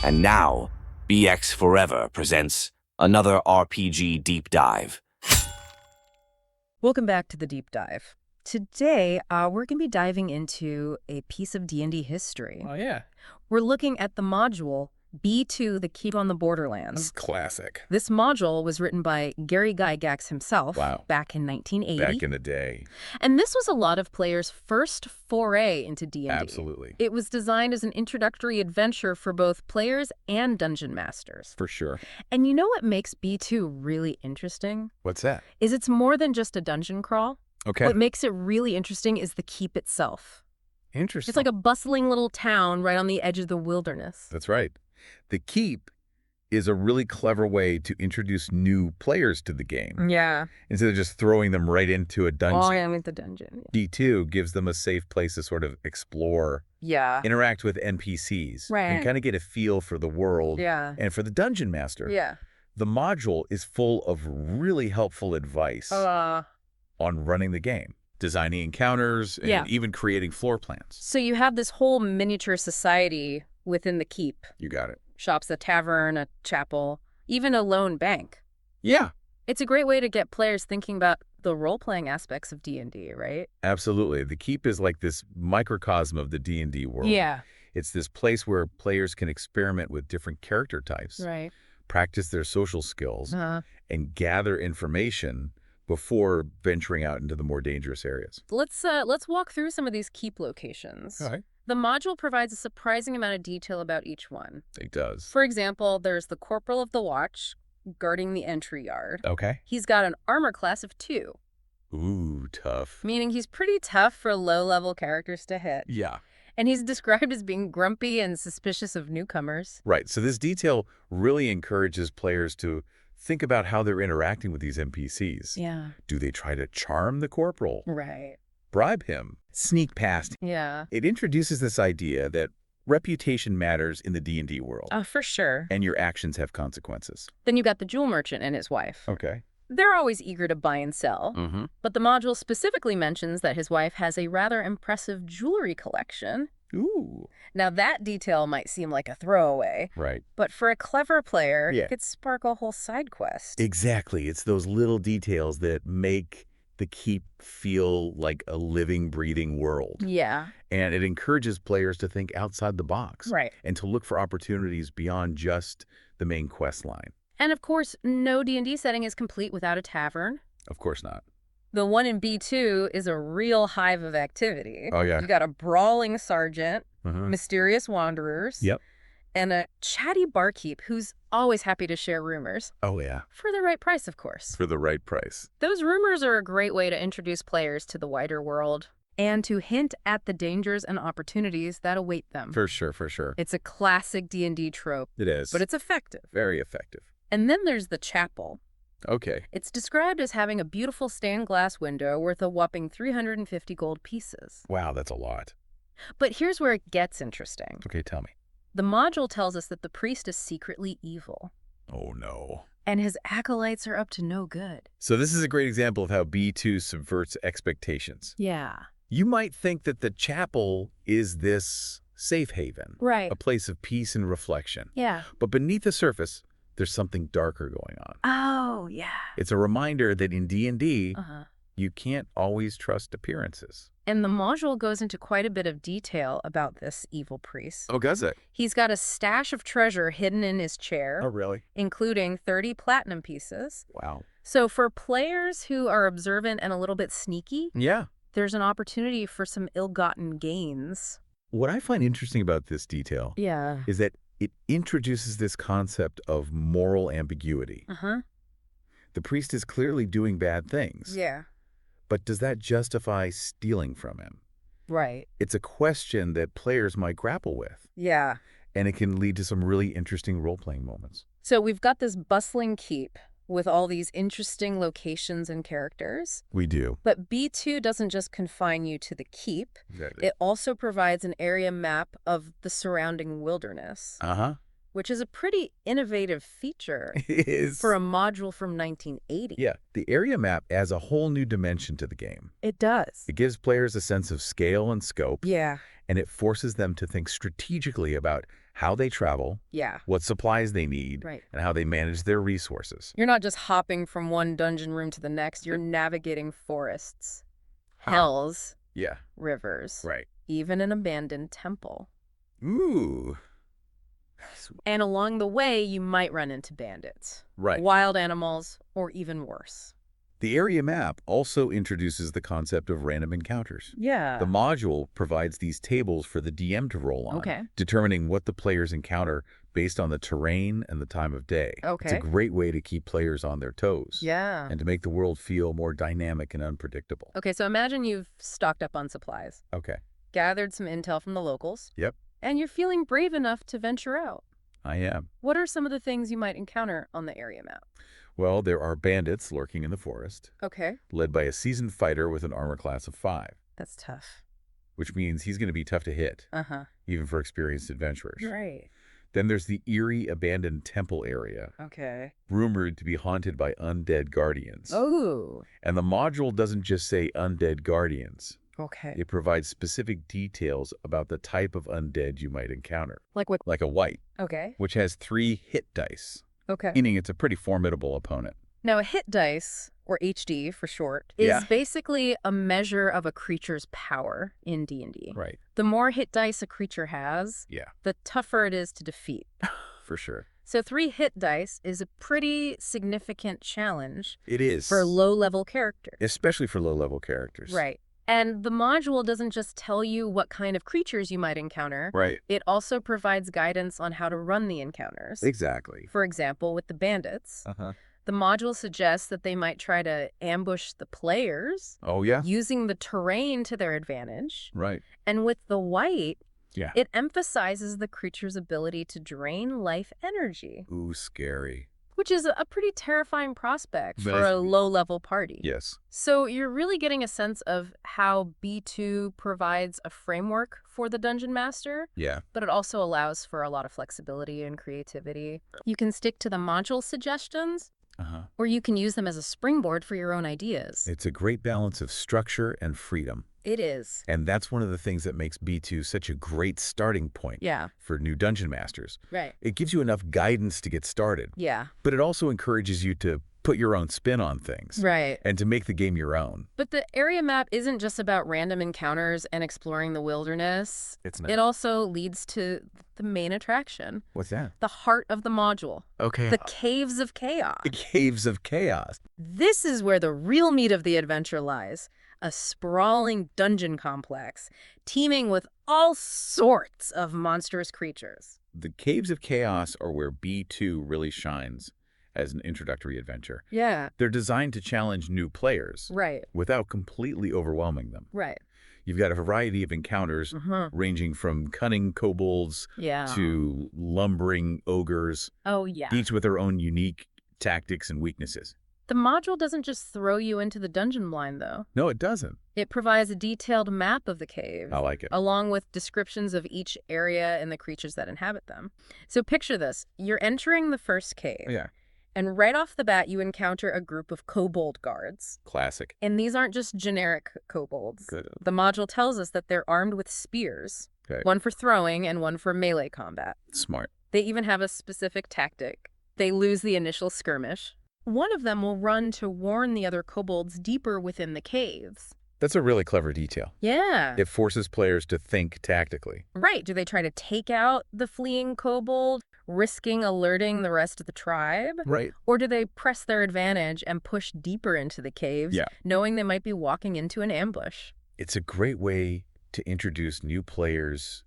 And now, BX Forever presents another RPG Deep Dive. Welcome back to the Deep Dive. Today, we're going to be diving into a piece of D&D history. Oh, yeah. We're looking at the module B2, The Keep on the Borderlands. That's classic. This module was written by Gary Gygax himself back in 1980. Back in the day. And this was a lot of players' first foray into D&D. Absolutely. It was designed as an introductory adventure for both players and dungeon masters. For sure. And you know what makes B2 really interesting? What's that? Is it's more than just a dungeon crawl. Okay. What makes it really interesting is the keep itself. Interesting. It's like a bustling little town right on the edge of the wilderness. That's right. The keep is a really clever way to introduce new players to the game. Yeah. Instead of just throwing them right into a dungeon. Oh, yeah, with the dungeon. D2 gives them a safe place to sort of explore, interact with NPCs, and kind of get a feel for the world and for the dungeon master. Yeah. The module is full of really helpful advice on running the game, designing encounters, and even creating floor plans. So you have this whole miniature society within the keep. You got it. Shops, a tavern, a chapel, even a lone bank. Yeah. It's a great way to get players thinking about the role-playing aspects of D&D, right? Absolutely. The keep is like this microcosm of the D&D world. Yeah. It's this place where players can experiment with different character types, practice their social skills, and gather information before venturing out into the more dangerous areas. Let's walk through some of these keep locations. All right. The module provides a surprising amount of detail about each one. It does. For example, there's the Corporal of the Watch guarding the entry yard. Okay. He's got an armor class of 2. Ooh, tough. Meaning he's pretty tough for low-level characters to hit. Yeah. And he's described as being grumpy and suspicious of newcomers. Right. So this detail really encourages players to think about how they're interacting with these NPCs. Yeah. Do they try to charm the corporal? Right. Bribe him? Sneak past? Yeah. It introduces this idea that reputation matters in the D&D world. Oh, for sure. And your actions have consequences. Then you got the jewel merchant and his wife. Okay. They're always eager to buy and sell. But the module specifically mentions that his wife has a rather impressive jewelry collection. Ooh. Now, that detail might seem like a throwaway. Right. But for a clever player, it could spark a whole side quest. Exactly. It's those little details that make the keep feel like a living, breathing world. Yeah. And it encourages players to think outside the box. Right. And to look for opportunities beyond just the main quest line. And of course, no D&D setting is complete without a tavern. Of course not. The one in B2 is a real hive of activity. Oh, yeah. You got a brawling sergeant, mysterious wanderers, and a chatty barkeep who's always happy to share rumors. Oh, yeah. For the right price, of course. For the right price. Those rumors are a great way to introduce players to the wider world and to hint at the dangers and opportunities that await them. For sure, for sure. It's a classic D&D trope. It is. But it's effective. Very effective. And then there's the chapel. Okay. It's described as having a beautiful stained glass window worth a whopping 350 gold pieces. Wow, that's a lot. But here's where it gets interesting. Okay, tell me. The module tells us that the priest is secretly evil. Oh, no. And his acolytes are up to no good. So this is a great example of how B2 subverts expectations. Yeah. You might think that the chapel is this safe haven. Right. A place of peace and reflection. Yeah. But beneath the surface, there's something darker going on. Oh, yeah. It's a reminder that in D&D, you can't always trust appearances. And the module goes into quite a bit of detail about this evil priest. Oh, does it? He's got a stash of treasure hidden in his chair. Oh, really? Including 30 platinum pieces. Wow. So for players who are observant and a little bit sneaky, there's an opportunity for some ill-gotten gains. What I find interesting about this detail is that it introduces this concept of moral ambiguity. The priest is clearly doing bad things. Yeah. But does that justify stealing from him? Right. It's a question that players might grapple with. Yeah. And it can lead to some really interesting role-playing moments. So we've got this bustling keep with all these interesting locations and characters. We do. But B2 doesn't just confine you to the keep. Exactly. It also provides an area map of the surrounding wilderness. which is a pretty innovative feature It is. for a module from 1980. Yeah, the area map adds a whole new dimension to the game. It does. It gives players a sense of scale and scope, Yeah. and it forces them to think strategically about how they travel, Yeah. what supplies they need, Right. and how they manage their resources. You're not just hopping from one dungeon room to the next. You're navigating forests, hells, Yeah, rivers, right. even an abandoned temple. Ooh. And along the way, you might run into bandits, Right. wild animals, or even worse. The area map also introduces the concept of random encounters. Yeah. The module provides these tables for the DM to roll on, Okay. determining what the players encounter based on the terrain and the time of day. It's Okay. a great way to keep players on their toes. Yeah. And to make the world feel more dynamic and unpredictable. Okay, so imagine you've stocked up on supplies, Okay. gathered some intel from the locals, Yep, and you're feeling brave enough to venture out. I am. What are some of the things you might encounter on the area map? Well, there are bandits lurking in the forest, Okay. led by a seasoned fighter with an armor class of 5, That's tough. which means he's going to be tough to hit, Uh-huh. even for experienced adventurers. Right. Then there's the eerie abandoned temple area, Okay. rumored to be haunted by undead guardians. Oh. And the module doesn't just say undead guardians. Okay. It provides specific details about the type of undead you might encounter. Like what? Like a wight, Okay. which has 3 hit dice, Okay. meaning it's a pretty formidable opponent. Now, a hit dice, or HD for short, Yeah. is basically a measure of a creature's power in D&D. Right. The more hit dice a creature has, Yeah, the tougher it is to defeat. for sure. So 3 hit dice is a pretty significant challenge It is. for low-level characters. Especially for low-level characters. Right. And the module doesn't just tell you what kind of creatures you might encounter. Right. It also provides guidance on how to run the encounters. Exactly. For example, with the bandits, Uh-huh. the module suggests that they might try to ambush the players Oh, yeah? using the terrain to their advantage. Right. And with the wight, Yeah. it emphasizes the creature's ability to drain life energy, Ooh, scary. which is a pretty terrifying prospect But for I- a low-level party. Yes. So you're really getting a sense of how B2 provides a framework for the Dungeon Master, Yeah. but it also allows for a lot of flexibility and creativity. You can stick to the module suggestions, Uh-huh. or you can use them as a springboard for your own ideas. It's a great balance of structure and freedom. It is. And that's one of the things that makes B2 such a great starting point Yeah, for new dungeon masters. right. It gives you enough guidance to get started, Yeah, but it also encourages you to put your own spin on things right. and to make the game your own. But the area map isn't just about random encounters and exploring the wilderness. It's It also leads to the main attraction, What's that? the heart of the module, Okay. the Caves of Chaos. The Caves of Chaos. This is where the real meat of the adventure lies. A sprawling dungeon complex, teeming with all sorts of monstrous creatures. The Caves of Chaos are where B2 really shines as an introductory adventure. Yeah, They're designed to challenge new players right, without completely overwhelming them. right. You've got a variety of encounters ranging from cunning kobolds Yeah. to lumbering ogres, Oh, yeah. each with their own unique tactics and weaknesses. The module doesn't just throw you into the dungeon blind, though. No, it doesn't. It provides a detailed map of the cave, I like it. along with descriptions of each area and the creatures that inhabit them. So picture this. You're entering the first cave, Yeah, and right off the bat, you encounter a group of kobold guards. classic. And these aren't just generic kobolds. Good. The module tells us that they're armed with spears, Okay. one for throwing and one for melee combat. Smart. They even have a specific tactic. They lose the initial skirmish. One of them will run to warn the other kobolds deeper within the caves. That's a really clever detail. Yeah. It forces players to think tactically. Right. Do they try to take out the fleeing kobold, risking alerting the rest of the tribe? Right. Or do they press their advantage and push deeper into the caves, Yeah. knowing they might be walking into an ambush? It's a great way to introduce new players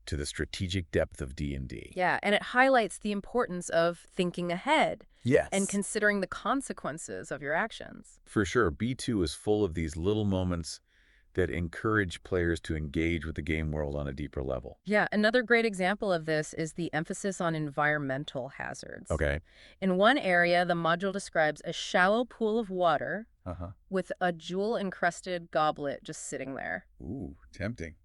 to the strategic depth of D&D. Yeah, and it highlights the importance of thinking ahead Yes. and considering the consequences of your actions. For sure, B2 is full of these little moments that encourage players to engage with the game world on a deeper level. Yeah, another great example of this is the emphasis on environmental hazards. Okay. In one area, the module describes a shallow pool of water Uh-huh. with a jewel-encrusted goblet just sitting there. Ooh, tempting.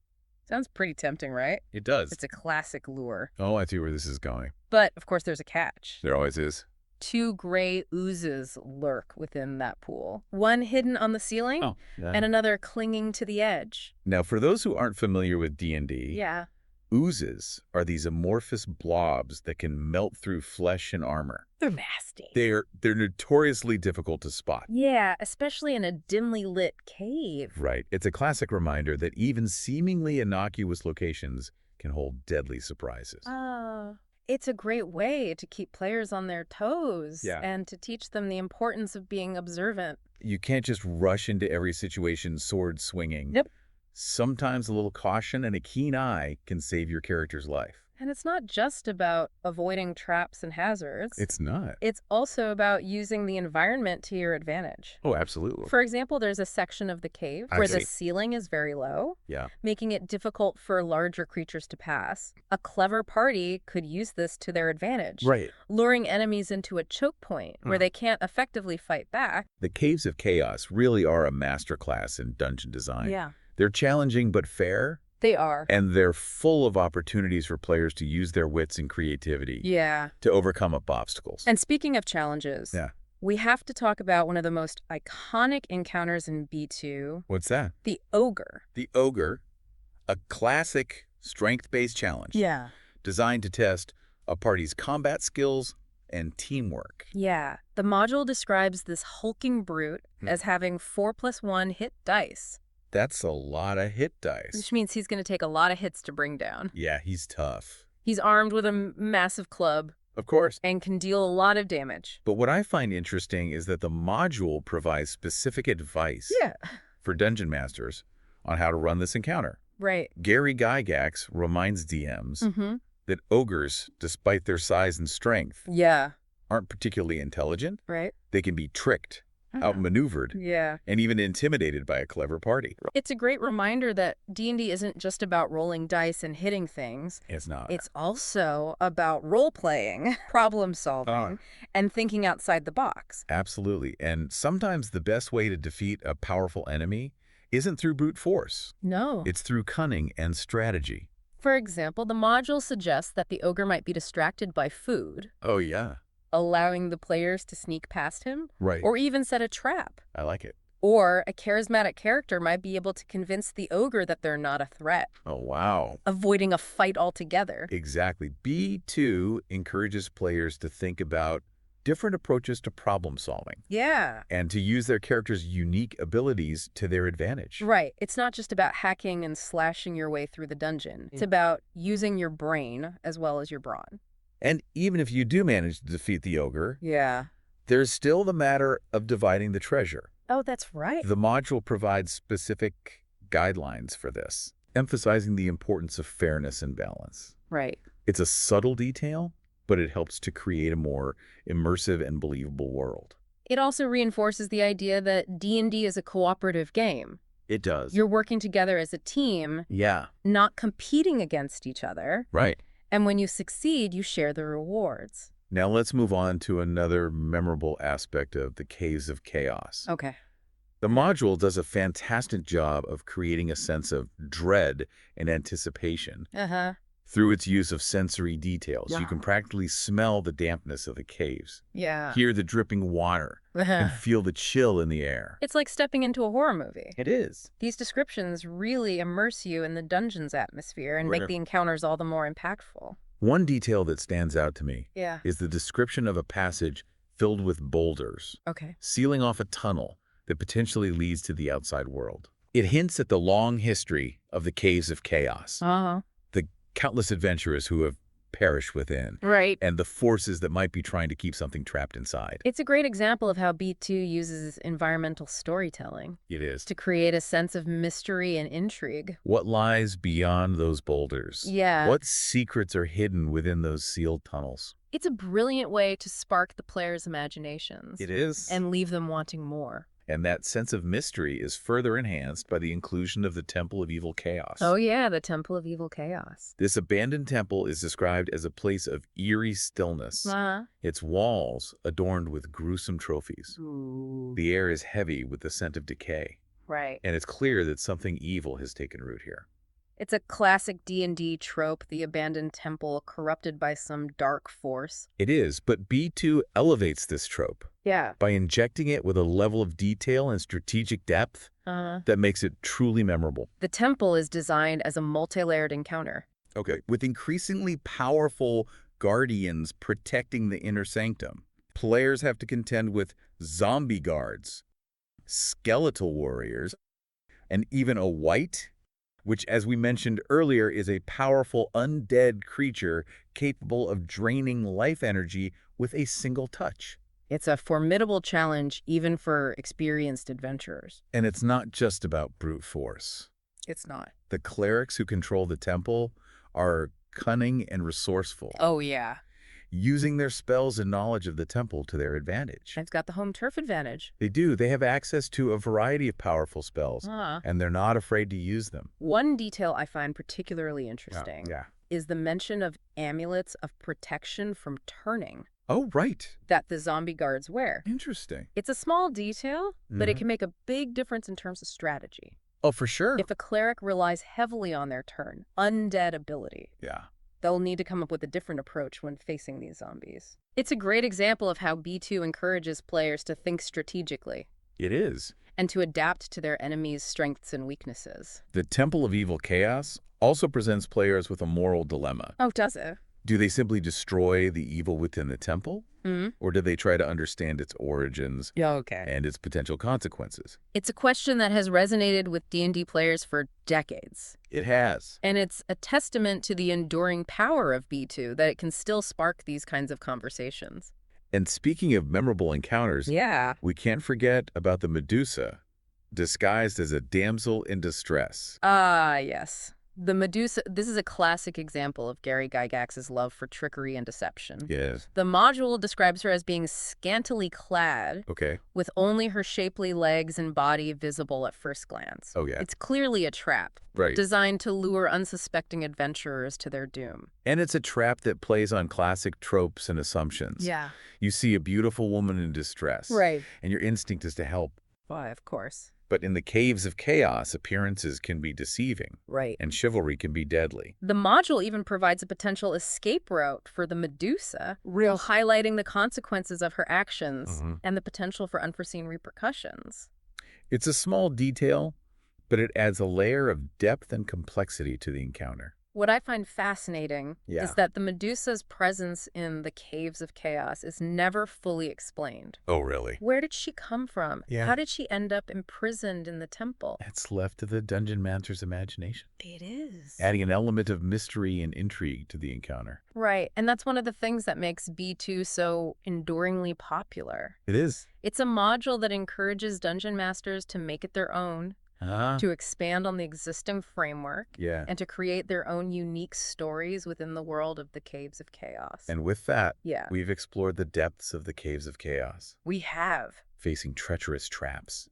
Sounds pretty tempting, right? It does. It's a classic lure. Oh, I see where this is going. But, of course, there's a catch. There always is. 2 gray oozes lurk within that pool. One hidden on the ceiling, and another clinging to the edge. Now, for those who aren't familiar with D&D, Yeah. oozes are these amorphous blobs that can melt through flesh and armor. They're nasty. They're notoriously difficult to spot. Yeah, especially in a dimly lit cave. Right. It's a classic reminder that even seemingly innocuous locations can hold deadly surprises. It's a great way to keep players on their toes Yeah. and to teach them the importance of being observant. You can't just rush into every situation sword swinging. Yep. Sometimes a little caution and a keen eye can save your character's life. And it's not just about avoiding traps and hazards. It's not. It's also about using the environment to your advantage. Oh, absolutely. For example, there's a section of the cave I where see. the ceiling is very low, Yeah. making it difficult for larger creatures to pass. A clever party could use this to their advantage, Right. luring enemies into a choke point where they can't effectively fight back. The Caves of Chaos really are a masterclass in dungeon design. They're challenging but fair, They are. and they're full of opportunities for players to use their wits and creativity to overcome up obstacles. And speaking of challenges, Yeah. we have to talk about one of the most iconic encounters in B2, What's that? the ogre. The Ogre, a classic strength-based challenge designed to test a party's combat skills and teamwork. Yeah. The module describes this hulking brute as having 4+1 hit dice, That's a lot of hit dice. which means he's going to take a lot of hits to bring down. Yeah, he's tough. He's armed with a massive club Of course. and can deal a lot of damage. But what I find interesting is that the module provides specific advice for dungeon masters on how to run this encounter. Right. Gary Gygax reminds DMs that ogres, despite their size and strength, Yeah. aren't particularly intelligent. Right. They can be tricked, outmaneuvered, Yeah. and even intimidated by a clever party. It's a great reminder that D&D isn't just about rolling dice and hitting things. It's not. It's also about role-playing, problem-solving, and thinking outside the box. Absolutely. And sometimes the best way to defeat a powerful enemy isn't through brute force. No. It's through cunning and strategy. For example, the module suggests that the ogre might be distracted by food, Oh, yeah. allowing the players to sneak past him, Right. or even set a trap. I like it. Or a charismatic character might be able to convince the ogre that they're not a threat, Oh, wow. avoiding a fight altogether. Exactly. B2 encourages players to think about different approaches to problem solving Yeah. and to use their character's unique abilities to their advantage. Right. It's not just about hacking and slashing your way through the dungeon. It's about using your brain as well as your brawn. And even if you do manage to defeat the ogre, Yeah. there's still the matter of dividing the treasure. Oh, that's right. The module provides specific guidelines for this, emphasizing the importance of fairness and balance. Right. It's a subtle detail, but it helps to create a more immersive and believable world. It also reinforces the idea that D&D is a cooperative game. It does. You're working together as a team, Yeah. not competing against each other. Right. And when you succeed, you share the rewards. Now let's move on to another memorable aspect of the Caves of Chaos. Okay. The module does a fantastic job of creating a sense of dread and anticipation Uh-huh. through its use of sensory details. Yeah. You can practically smell the dampness of the caves, Yeah. hear the dripping water, and feel the chill in the air. It's like stepping into a horror movie. It is. These descriptions really immerse you in the dungeon's atmosphere and make the encounters all the more impactful. One detail that stands out to me Yeah. is the description of a passage filled with boulders, Okay. sealing off a tunnel that potentially leads to the outside world. It hints at the long history of the Caves of Chaos, Uh-huh. the countless adventurers who have perished within, Right. and the forces that might be trying to keep something trapped inside. It's a great example of how B2 uses environmental storytelling It is. to create a sense of mystery and intrigue. What lies beyond those boulders? Yeah. What secrets are hidden within those sealed tunnels? It's a brilliant way to spark the players' imaginations It is. and leave them wanting more. And that sense of mystery is further enhanced by the inclusion of the Temple of Evil Chaos. Oh yeah, the Temple of Evil Chaos. This abandoned temple is described as a place of eerie stillness, Uh-huh. its walls adorned with gruesome trophies. Ooh. The air is heavy with the scent of decay, Right. and it's clear that something evil has taken root here. It's a classic D&D trope, the abandoned temple corrupted by some dark force. It is, but B2 elevates this trope Yeah. by injecting it with a level of detail and strategic depth that makes it truly memorable. The temple is designed as a multi-layered encounter. Okay, with increasingly powerful guardians protecting the inner sanctum. Players have to contend with zombie guards, skeletal warriors, and even a wight, which, as we mentioned earlier, is a powerful undead creature capable of draining life energy with a single touch. It's a formidable challenge even for experienced adventurers. And it's not just about brute force. It's not. The clerics who control the temple are cunning and resourceful, Oh, yeah. using their spells and knowledge of the temple to their advantage. It's got the home turf advantage. They do. They have access to a variety of powerful spells, Ah. and they're not afraid to use them. One detail I find particularly interesting Yeah. is the mention of amulets of protection from turning Oh, right. that the zombie guards wear. Interesting. It's a small detail, but it can make a big difference in terms of strategy. Oh, for sure. If a cleric relies heavily on their turn, undead ability, Yeah. they'll need to come up with a different approach when facing these zombies. It's a great example of how B2 encourages players to think strategically It is. and to adapt to their enemies' strengths and weaknesses. The Temple of Evil Chaos also presents players with a moral dilemma. Oh, does it? Do they simply destroy the evil within the temple? Or do they try to understand its origins Yeah, okay. and its potential consequences? It's a question that has resonated with D&D players for decades. It has. And it's a testament to the enduring power of B2 that it can still spark these kinds of conversations. And speaking of memorable encounters, Yeah. we can't forget about the Medusa, disguised as a damsel in distress. Ah, yes. The Medusa, this is a classic example of Gary Gygax's love for trickery and deception. Yes. The module describes her as being scantily clad, Okay. with only her shapely legs and body visible at first glance. Oh, yeah. It's clearly a trap, Right. designed to lure unsuspecting adventurers to their doom. And it's a trap that plays on classic tropes and assumptions. Yeah. You see a beautiful woman in distress. Right. And your instinct is to help. Why, of course. But in the caves of chaos, appearances can be deceiving. Right. And chivalry can be deadly. The module even provides a potential escape route for the Medusa, highlighting the consequences of her actions and the potential for unforeseen repercussions. It's a small detail, but it adds a layer of depth and complexity to the encounter. What I find fascinating Yeah. is that the Medusa's presence in the Caves of Chaos is never fully explained. Oh, really? Where did she come from? Yeah. How did she end up imprisoned in the temple? That's left to the dungeon master's imagination, It is. adding an element of mystery and intrigue to the encounter. Right, and that's one of the things that makes B2 so enduringly popular. It is. It's a module that encourages dungeon masters to make it their own, to expand on the existing framework, Yeah. and to create their own unique stories within the world of the Caves of Chaos. And with that, Yeah. we've explored the depths of the caves of chaos, We have. facing treacherous traps,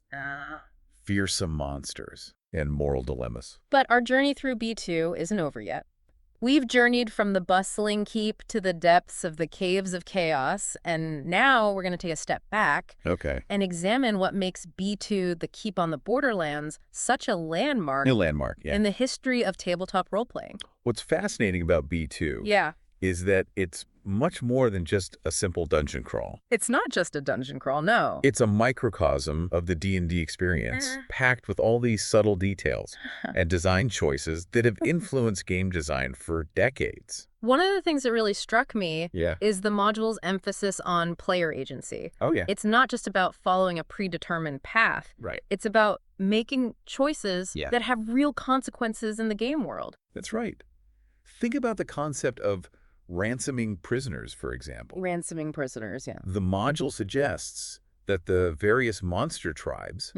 fearsome monsters, and moral dilemmas. But our journey through B2 isn't over yet. We've journeyed from the bustling keep to the depths of the Caves of Chaos, and now we're going to take a step back Okay. and examine what makes B2, the Keep on the Borderlands, such a landmark A landmark, yeah. in the history of tabletop role-playing. What's fascinating about B2 Yeah. is that it's much more than just a simple dungeon crawl. It's not just a dungeon crawl, no. It's a microcosm of the D&D experience, packed with all these subtle details and design choices that have influenced game design for decades. One of the things that really struck me Yeah. is the module's emphasis on player agency. Oh, yeah. It's not just about following a predetermined path. Right. It's about making choices Yeah. that have real consequences in the game world. That's right. Think about the concept of ransoming prisoners, for example. Ransoming prisoners, yeah. The module suggests that the various monster tribes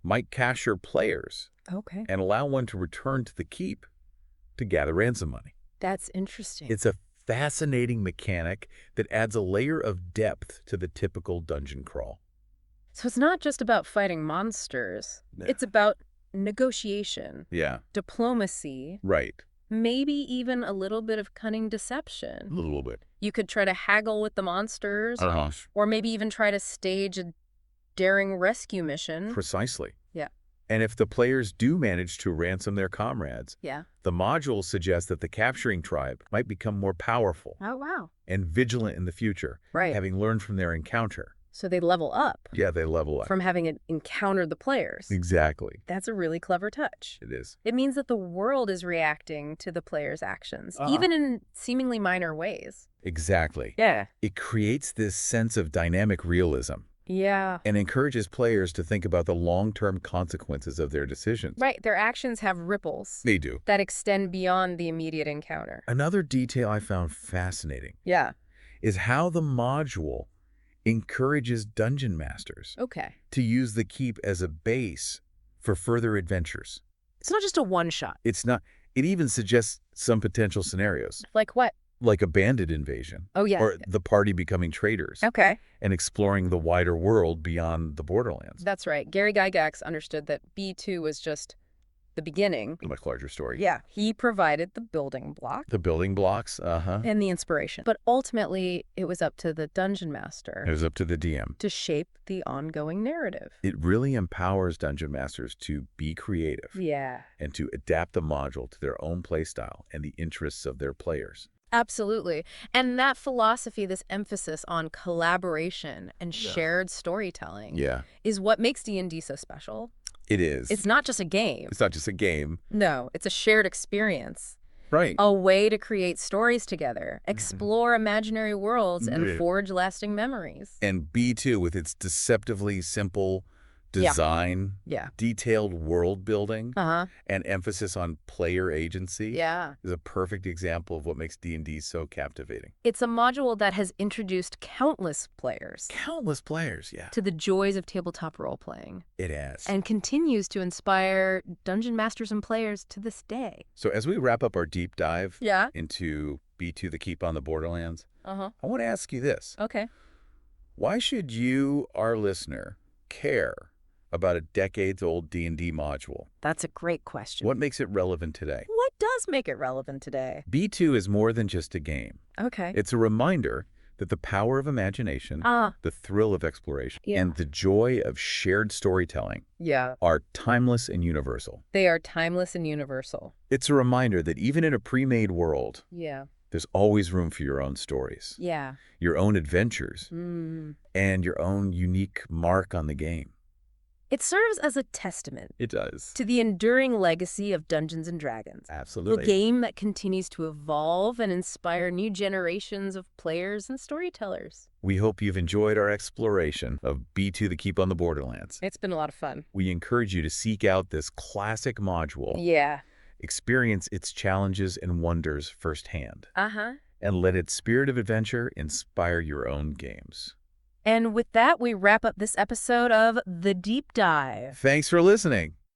might capture players Okay. and allow one to return to the keep to gather ransom money. That's interesting. It's a fascinating mechanic that adds a layer of depth to the typical dungeon crawl. So it's not just about fighting monsters. Yeah. It's about negotiation, Yeah, diplomacy, right. maybe even a little bit of cunning deception. A little bit. You could try to haggle with the monsters, or maybe even try to stage a daring rescue mission. Precisely. Yeah. And if the players do manage to ransom their comrades, Yeah. the module suggests that the capturing tribe might become more powerful Oh, wow. and vigilant in the future, Right. having learned from their encounter. So they level up Yeah, they level up. from having encountered the players. Exactly. That's a really clever touch. It is. It means that the world is reacting to the players' actions, even in seemingly minor ways. Exactly. Yeah. It creates this sense of dynamic realism Yeah. and encourages players to think about the long-term consequences of their decisions. Right. Their actions have ripples They do. that extend beyond the immediate encounter. Another detail I found fascinating Yeah. is how the module encourages dungeon masters Okay. to use the keep as a base for further adventures. It's not just a one-shot. It even suggests some potential scenarios, Like what? like a bandit invasion, Oh, yeah. or the party becoming traitors, Okay. and exploring the wider world beyond the Borderlands. That's right. Gary Gygax understood that B2 was just the beginning. A much larger story. Yeah. He provided the building block The building blocks, and the inspiration. But ultimately, it was up to the dungeon master It was up to the DM. to shape the ongoing narrative. It really empowers dungeon masters to be creative Yeah. and to adapt the module to their own playstyle and the interests of their players. Absolutely. And that philosophy, this emphasis on collaboration and shared storytelling Yeah, is what makes D&D so special. it is. It's not just a game. It's not just a game. No, it's a shared experience. Right. A way to create stories together, explore imaginary worlds, and forge lasting memories. And B2, with its deceptively simple design, Yeah. detailed world building, Uh-huh. and emphasis on player agency, Yeah. is a perfect example of what makes D&D so captivating. It's a module that has introduced countless players Countless players, yeah. to the joys of tabletop role-playing It has. and continues to inspire dungeon masters and players to this day. So as we wrap up our deep dive Yeah. into B2, the Keep on the Borderlands, Uh-huh. I want to ask you this. Okay. Why should you, our listener, care about a decades-old D&D module? That's a great question. What makes it relevant today? What does make it relevant today? B2 is more than just a game. Okay. It's a reminder that the power of imagination, the thrill of exploration, Yeah. and the joy of shared storytelling Yeah. are timeless and universal. They are timeless and universal. It's a reminder that even in a pre-made world, Yeah. there's always room for your own stories, Yeah. your own adventures, Mm. and your own unique mark on the game. It serves as a testament It does. to the enduring legacy of Dungeons & Dragons. Absolutely. A game that continues to evolve and inspire new generations of players and storytellers. We hope you've enjoyed our exploration of B2 the Keep on the Borderlands. It's been a lot of fun. We encourage you to seek out this classic module, Yeah. experience its challenges and wonders firsthand, Uh-huh. and let its spirit of adventure inspire your own games. And with that, we wrap up this episode of The Deep Dive. Thanks for listening.